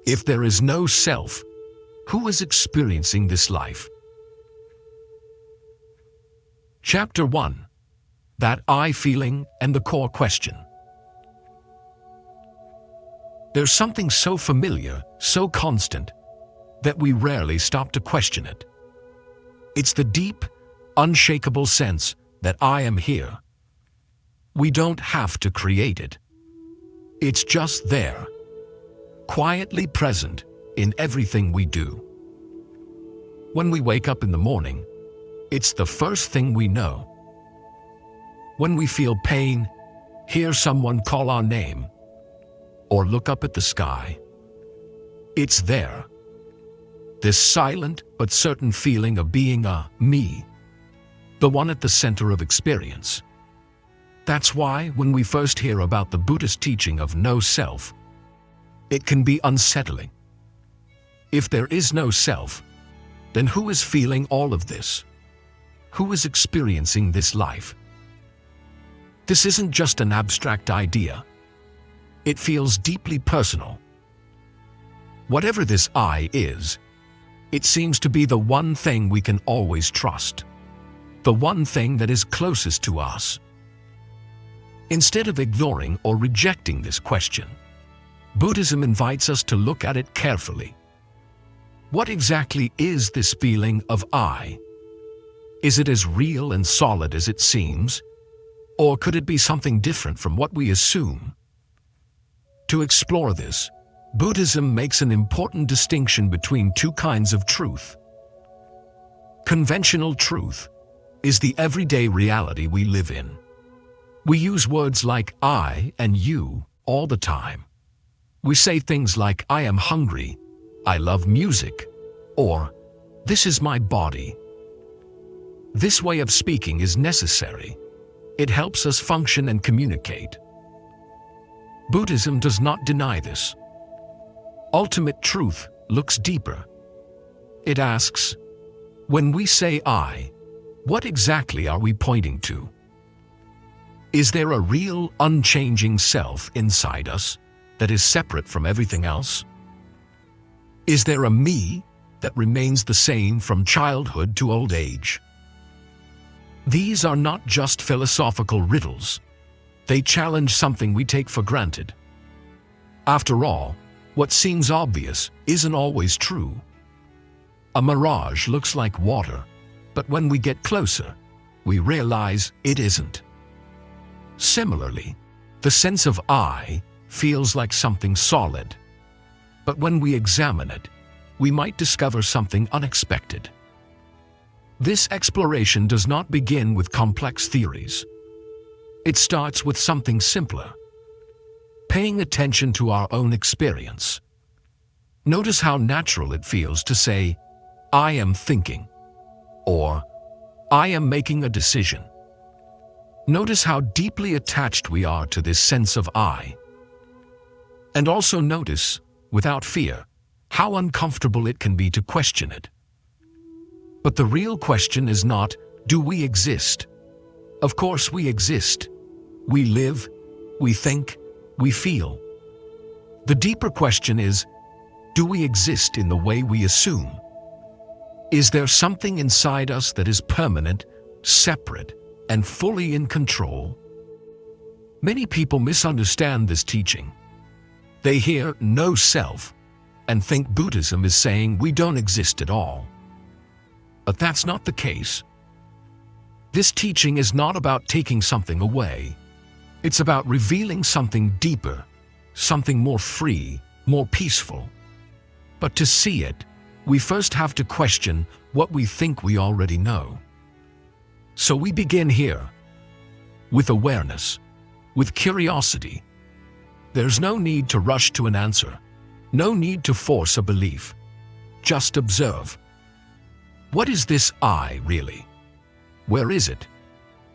If there is no self, who is experiencing this life? Chapter 1. That I feeling and the core question. There's something so familiar, so constant, that we rarely stop to question it. It's the deep, unshakable sense that I am here. We don't have to create it. It's just there, quietly present in everything we do. When we wake up in the morning, it's the first thing we know. When we feel pain, hear someone call our name, or look up at the sky, it's there. This silent but certain feeling of being a me, the one at the center of experience. That's why when we first hear about the Buddhist teaching of no self, it can be unsettling. If there is no self, then who is feeling all of this? Who is experiencing this life? This isn't just an abstract idea. It feels deeply personal. Whatever this I is, it seems to be the one thing we can always trust, the one thing that is closest to us. Instead of ignoring or rejecting this question, Buddhism invites us to look at it carefully. What exactly is this feeling of I? Is it as real and solid as it seems? Or could it be something different from what we assume? To explore this, Buddhism makes an important distinction between two kinds of truth. Conventional truth is the everyday reality we live in. We use words like I and you all the time. We say things like, I am hungry, I love music, or this is my body. This way of speaking is necessary. It helps us function and communicate. Buddhism does not deny this. Ultimate truth looks deeper. It asks, when we say I, what exactly are we pointing to? Is there a real, unchanging self inside us that is separate from everything else? Is there a me that remains the same from childhood to old age? These are not just philosophical riddles. They challenge something we take for granted. After all, what seems obvious isn't always true. A mirage looks like water, but when we get closer, we realize it isn't. Similarly, the sense of I feels like something solid, but when we examine it, we might discover something unexpected. This exploration does not begin with complex theories. It starts with something simpler, paying attention to our own experience. Notice how natural it feels to say, I am thinking, or I am making a decision. Notice how deeply attached we are to this sense of I. And also notice, without fear, how uncomfortable it can be to question it. But the real question is not, do we exist? Of course we exist. We live, we think, we feel. The deeper question is, do we exist in the way we assume? Is there something inside us that is permanent, separate, and fully in control? Many people misunderstand this teaching. They hear no self and think Buddhism is saying we don't exist at all. But that's not the case. This teaching is not about taking something away. It's about revealing something deeper, something more free, more peaceful. But to see it, we first have to question what we think we already know. So we begin here, with awareness, with curiosity. There's no need to rush to an answer, no need to force a belief. Just observe. What is this I really? Where is it?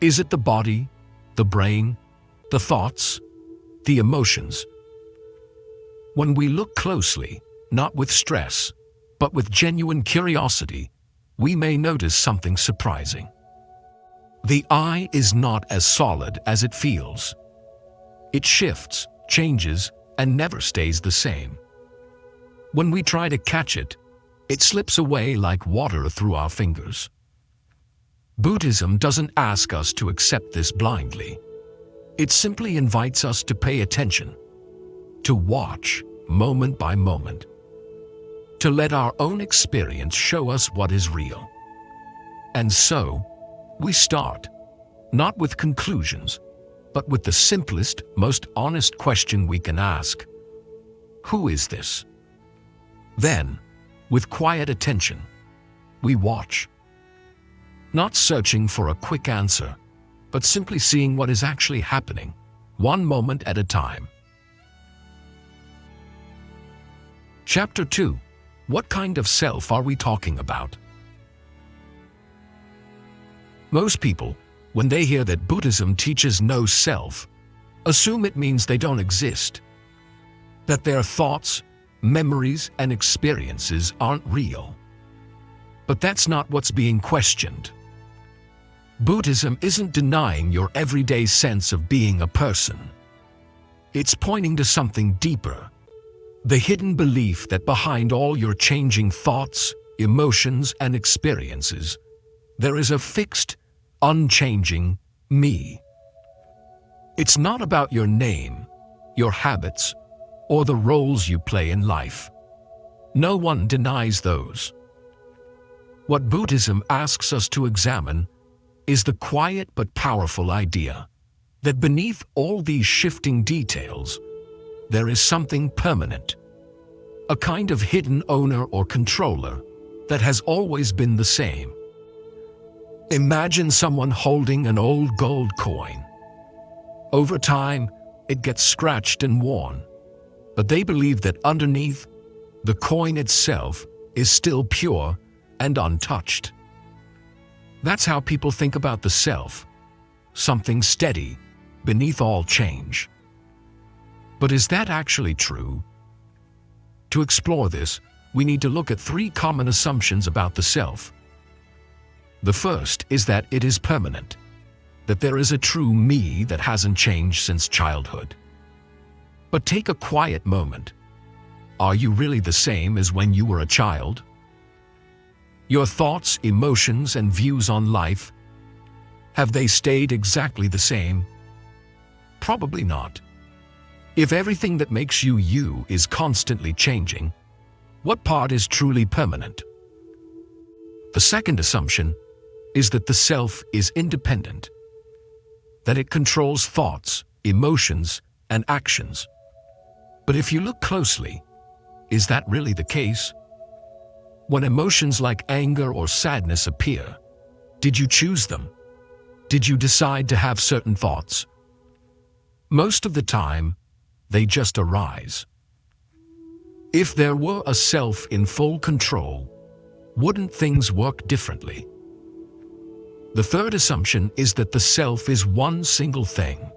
Is it the body, the brain, the thoughts, the emotions? When we look closely, not with stress, but with genuine curiosity, we may notice something surprising. The I is not as solid as it feels. It shifts, changes, and never stays the same. When we try to catch it, it slips away like water through our fingers. Buddhism doesn't ask us to accept this blindly. It simply invites us to pay attention, to watch moment by moment, to let our own experience show us what is real. And so, we start, not with conclusions, but with the simplest, most honest question we can ask: who is this? Then, with quiet attention, we watch, not searching for a quick answer, but simply seeing what is actually happening, one moment at a time. Chapter 2. What kind of self are we talking about? Most people, when they hear that Buddhism teaches no self, assume it means they don't exist, that their thoughts, memories, and experiences aren't real. But that's not what's being questioned. Buddhism isn't denying your everyday sense of being a person. It's pointing to something deeper, the hidden belief that behind all your changing thoughts, emotions, and experiences, there is a fixed, unchanging me. It's not about your name, your habits, or the roles you play in life. No one denies those. What Buddhism asks us to examine is the quiet but powerful idea that beneath all these shifting details, there is something permanent, a kind of hidden owner or controller that has always been the same. Imagine someone holding an old gold coin. Over time, it gets scratched and worn, but they believe that underneath, the coin itself is still pure and untouched. That's how people think about the self, something steady beneath all change. But is that actually true? To explore this, we need to look at 3 common assumptions about the self. The first is that it is permanent, that there is a true me that hasn't changed since childhood. But take a quiet moment. Are you really the same as when you were a child? Your thoughts, emotions, and views on life, have they stayed exactly the same? Probably not. If everything that makes you you is constantly changing, what part is truly permanent? The second assumption is that the self is independent, that it controls thoughts, emotions, and actions. But if you look closely, is that really the case? When emotions like anger or sadness appear, did you choose them? Did you decide to have certain thoughts? Most of the time, they just arise. If there were a self in full control, wouldn't things work differently? The third assumption is that the self is one single thing.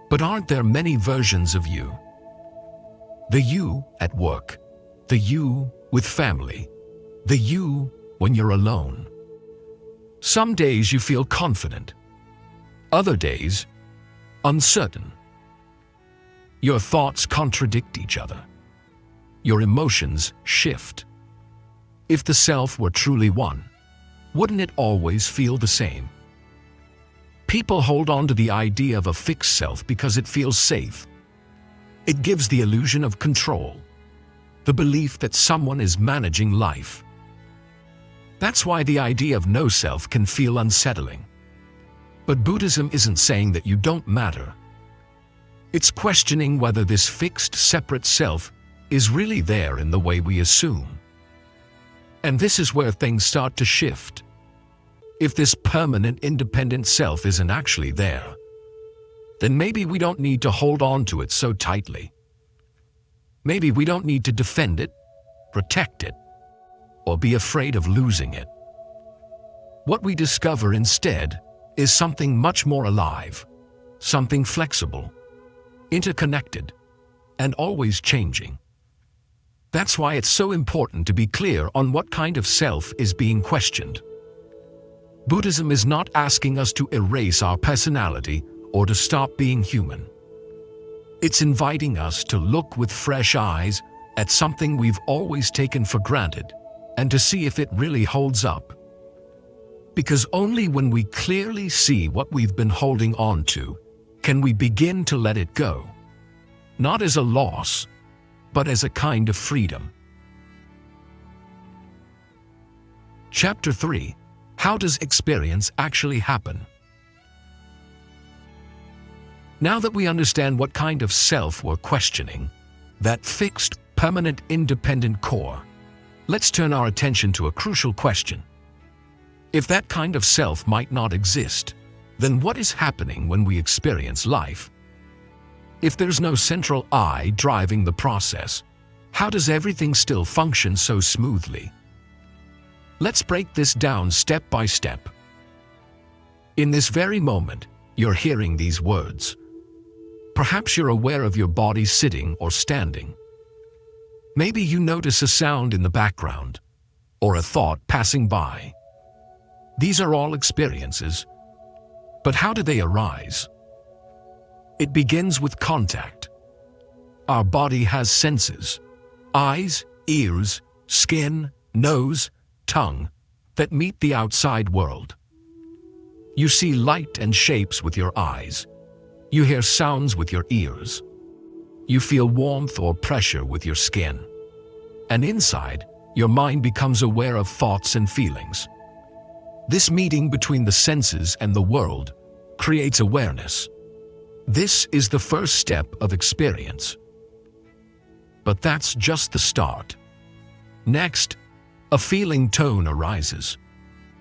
But aren't there many versions of you? The you at work, the you with family, the you when you're alone. Some days you feel confident, other days uncertain. Your thoughts contradict each other. Your emotions shift. If the self were truly one, wouldn't it always feel the same? People hold on to the idea of a fixed self because it feels safe. It gives the illusion of control, the belief that someone is managing life. That's why the idea of no self can feel unsettling. But Buddhism isn't saying that you don't matter. It's questioning whether this fixed, separate self is really there in the way we assume. And this is where things start to shift. If this permanent, independent self isn't actually there, then maybe we don't need to hold on to it so tightly. Maybe we don't need to defend it, protect it, or be afraid of losing it. What we discover instead is something much more alive, something flexible, interconnected, and always changing. That's why it's so important to be clear on what kind of self is being questioned. Buddhism is not asking us to erase our personality or to stop being human. It's inviting us to look with fresh eyes at something we've always taken for granted and to see if it really holds up. Because only when we clearly see what we've been holding on to can we begin to let it go. Not as a loss, but as a kind of freedom. Chapter 3. How does experience actually happen? Now that we understand what kind of self we're questioning, that fixed, permanent, independent core, let's turn our attention to a crucial question. If that kind of self might not exist, then what is happening when we experience life? If there's no central I driving the process, how does everything still function so smoothly? Let's break this down step by step. In this very moment, you're hearing these words. Perhaps you're aware of your body sitting or standing. Maybe you notice a sound in the background, or a thought passing by. These are all experiences. But how do they arise? It begins with contact. Our body has senses, eyes, ears, skin, nose, tongue, that meet the outside world. You see light and shapes with your eyes. You hear sounds with your ears. You feel warmth or pressure with your skin. And inside, your mind becomes aware of thoughts and feelings. This meeting between the senses and the world creates awareness. This is the first step of experience. But that's just the start. Next, a feeling tone arises.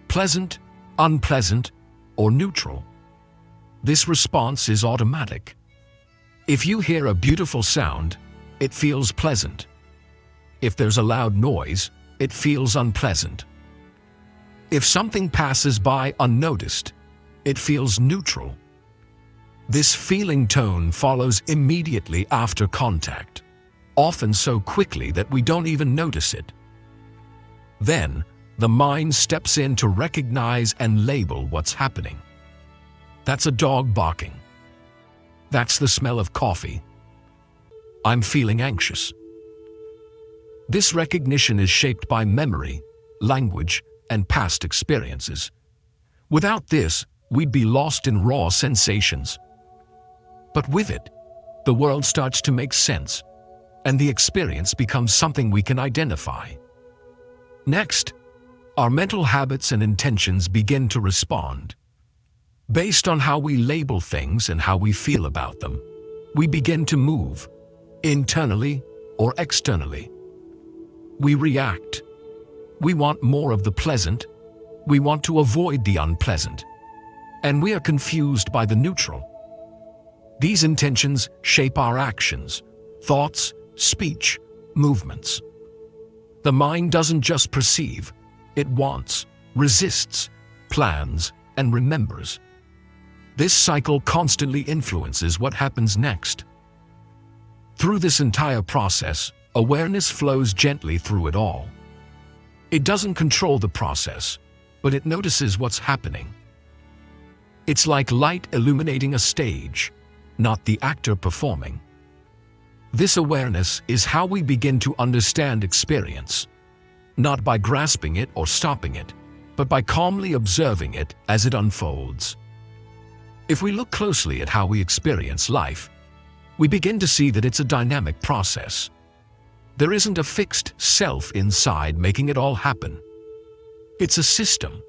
Pleasant, unpleasant, or neutral. This response is automatic. If you hear a beautiful sound, it feels pleasant. If there's a loud noise, it feels unpleasant. If something passes by unnoticed, it feels neutral. This feeling tone follows immediately after contact, often so quickly that we don't even notice it. Then, the mind steps in to recognize and label what's happening. That's a dog barking. That's the smell of coffee. I'm feeling anxious. This recognition is shaped by memory, language, and past experiences. Without this, we'd be lost in raw sensations. But with it, the world starts to make sense, and the experience becomes something we can identify. Next, our mental habits and intentions begin to respond. Based on how we label things and how we feel about them, we begin to move, internally or externally. We react. We want more of the pleasant. We want to avoid the unpleasant. And we are confused by the neutral. These intentions shape our actions, thoughts, speech, movements. The mind doesn't just perceive, it wants, resists, plans, and remembers. This cycle constantly influences what happens next. Through this entire process, awareness flows gently through it all. It doesn't control the process, but it notices what's happening. It's like light illuminating a stage, not the actor performing. This awareness is how we begin to understand experience, not by grasping it or stopping it, but by calmly observing it as it unfolds. If we look closely at how we experience life, we begin to see that it's a dynamic process. There isn't a fixed self inside making it all happen. It's a system,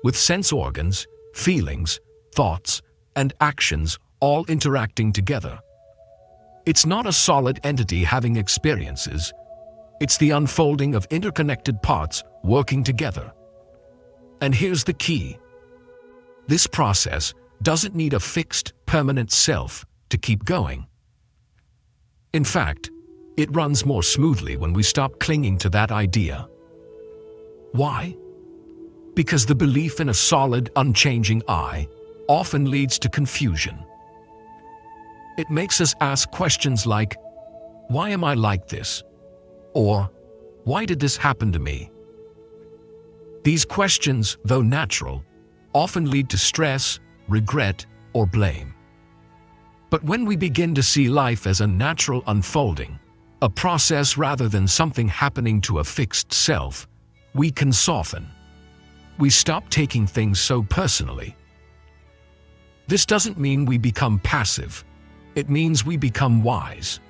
with sense organs, feelings, thoughts, and actions all interacting together. It's not a solid entity having experiences. It's the unfolding of interconnected parts working together. And here's the key. This process doesn't need a fixed, permanent self to keep going. In fact, it runs more smoothly when we stop clinging to that idea. Why? Because the belief in a solid, unchanging I often leads to confusion. It makes us ask questions like, why am I like this? Or, why did this happen to me? These questions, though natural, often lead to stress, regret, or blame. But when we begin to see life as a natural unfolding, a process rather than something happening to a fixed self, we can soften. We stop taking things so personally. This doesn't mean we become passive. It means we become wise.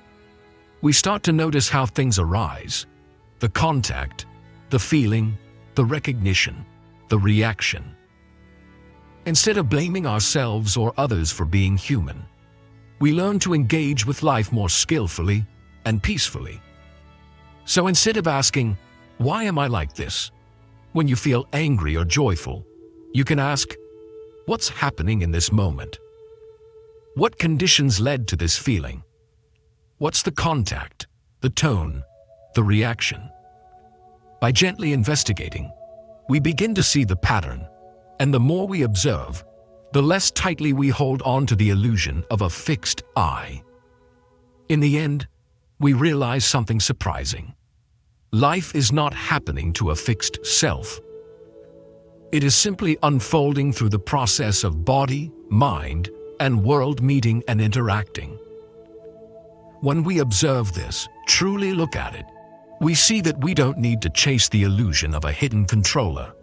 We start to notice how things arise: the contact, the feeling, the recognition, the reaction. Instead of blaming ourselves or others for being human, we learn to engage with life more skillfully and peacefully. So instead of asking, "Why am I like this?" when you feel angry or joyful, you can ask, "What's happening in this moment? What conditions led to this feeling? What's the contact, the tone, the reaction?" By gently investigating, we begin to see the pattern, and the more we observe, the less tightly we hold on to the illusion of a fixed I. In the end, we realize something surprising. Life is not happening to a fixed self. It is simply unfolding through the process of body, mind, and world meeting and interacting. When we observe this, truly look at it, we see that we don't need to chase the illusion of a hidden controller.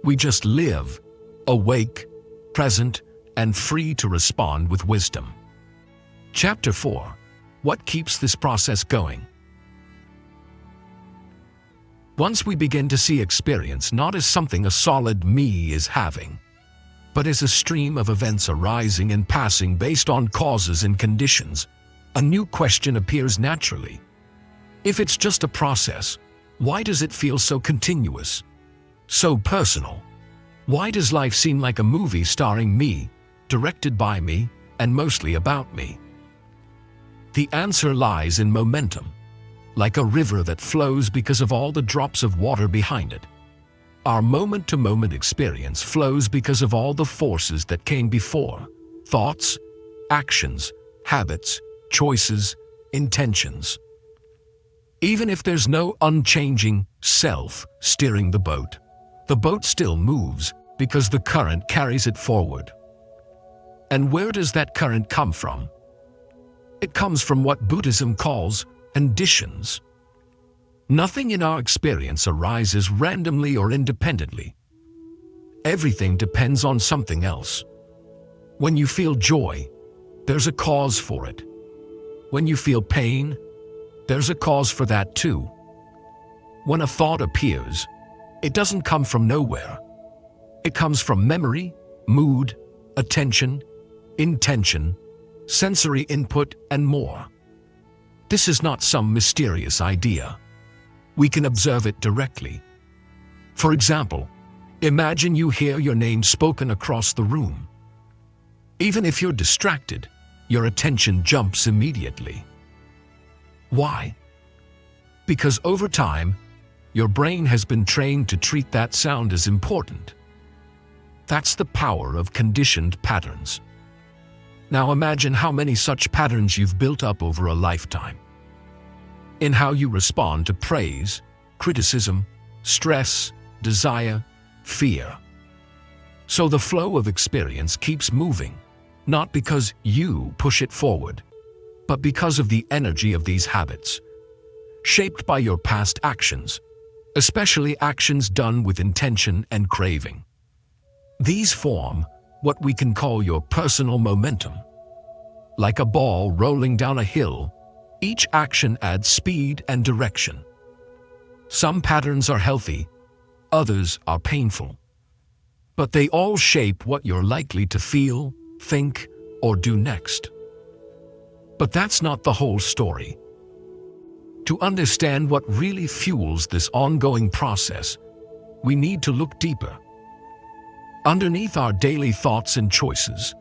We just live, awake, present, and free to respond with wisdom. Chapter 4. What keeps this process going? Once we begin to see experience not as something a solid me is having, but as a stream of events arising and passing based on causes and conditions, a new question appears naturally. If it's just a process, why does it feel so continuous, so personal? Why does life seem like a movie starring me, directed by me, and mostly about me? The answer lies in momentum, like a river that flows because of all the drops of water behind it. Our moment-to-moment experience flows because of all the forces that came before: thoughts, actions, habits, choices, intentions. Even if there's no unchanging self steering the boat still moves because the current carries it forward. And where does that current come from? It comes from what Buddhism calls conditions. Nothing in our experience arises randomly or independently. Everything depends on something else. When you feel joy, there's a cause for it. When you feel pain, there's a cause for that too. When a thought appears, it doesn't come from nowhere. It comes from memory, mood, attention, intention, sensory input, and more. This is not some mysterious idea. We can observe it directly. For example, imagine you hear your name spoken across the room. Even if you're distracted, your attention jumps immediately. Why? Because over time, your brain has been trained to treat that sound as important. That's the power of conditioned patterns. Now imagine how many such patterns you've built up over a lifetime. In how you respond to praise, criticism, stress, desire, fear. So the flow of experience keeps moving, not because you push it forward, but because of the energy of these habits, shaped by your past actions, especially actions done with intention and craving. These form what we can call your personal momentum. Like a ball rolling down a hill, each action adds speed and direction. Some patterns are healthy, others are painful. But they all shape what you're likely to feel, think, or do next. But that's not the whole story. To understand what really fuels this ongoing process, we need to look deeper. Underneath our daily thoughts and choices,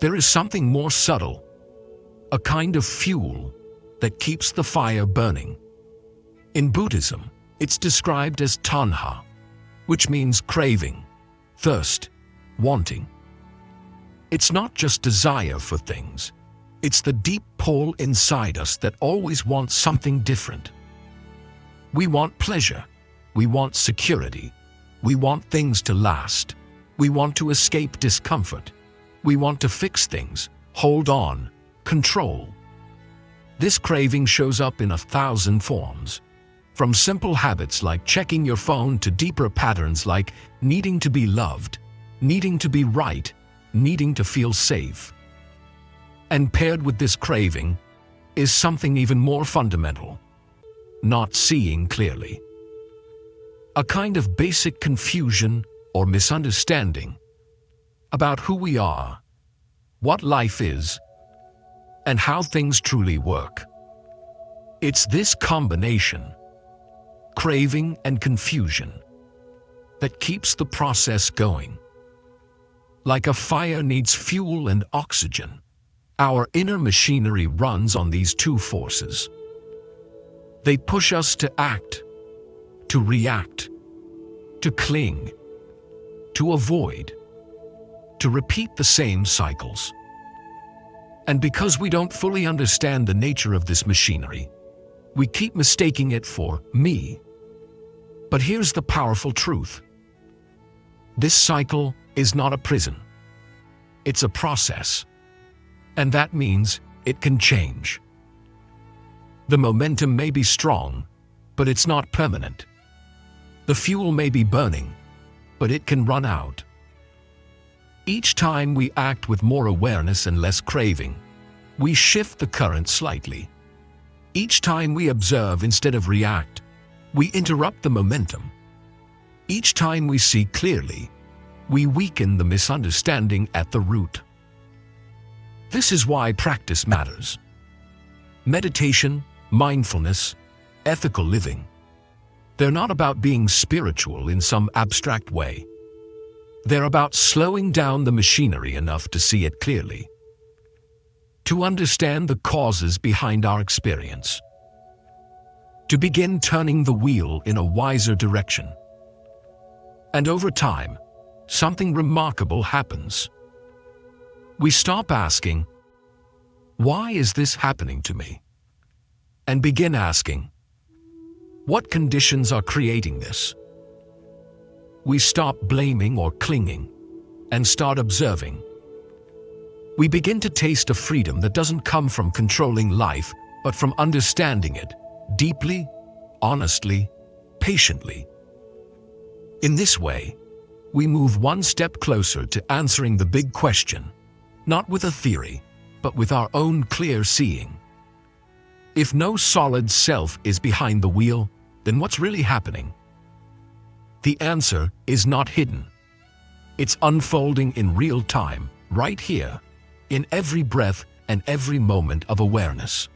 there is something more subtle, a kind of fuel that keeps the fire burning. In Buddhism, it's described as tanha, which means craving, thirst, wanting. It's not just desire for things. It's the deep pull inside us that always wants something different. We want pleasure. We want security. We want things to last. We want to escape discomfort. We want to fix things, hold on, control. This craving shows up in 1,000 forms. From simple habits like checking your phone to deeper patterns like needing to be loved, needing to be right, needing to feel safe. And paired with this craving is something even more fundamental: not seeing clearly. A kind of basic confusion or misunderstanding about who we are, what life is, and how things truly work. It's this combination, craving and confusion, that keeps the process going. Like a fire needs fuel and oxygen, our inner machinery runs on these two forces. They push us to act, to react, to cling, to avoid, to repeat the same cycles. And because we don't fully understand the nature of this machinery, we keep mistaking it for me. But here's the powerful truth. This cycle is not a prison. It's a process. And that means it can change. The momentum may be strong, but it's not permanent. The fuel may be burning, but it can run out. Each time we act with more awareness and less craving, we shift the current slightly. Each time we observe instead of react, we interrupt the momentum. Each time we see clearly, we weaken the misunderstanding at the root. This is why practice matters. Meditation, mindfulness, ethical living. They're not about being spiritual in some abstract way. They're about slowing down the machinery enough to see it clearly, to understand the causes behind our experience, to begin turning the wheel in a wiser direction. And over time, something remarkable happens. We stop asking, "Why is this happening to me?" and begin asking, "What conditions are creating this?" We stop blaming or clinging and start observing. We begin to taste a freedom that doesn't come from controlling life, but from understanding it deeply, honestly, patiently. In this way, we move one step closer to answering the big question, not with a theory, but with our own clear seeing. If no solid self is behind the wheel, then what's really happening? The answer is not hidden. It's unfolding in real time, right here, in every breath and every moment of awareness.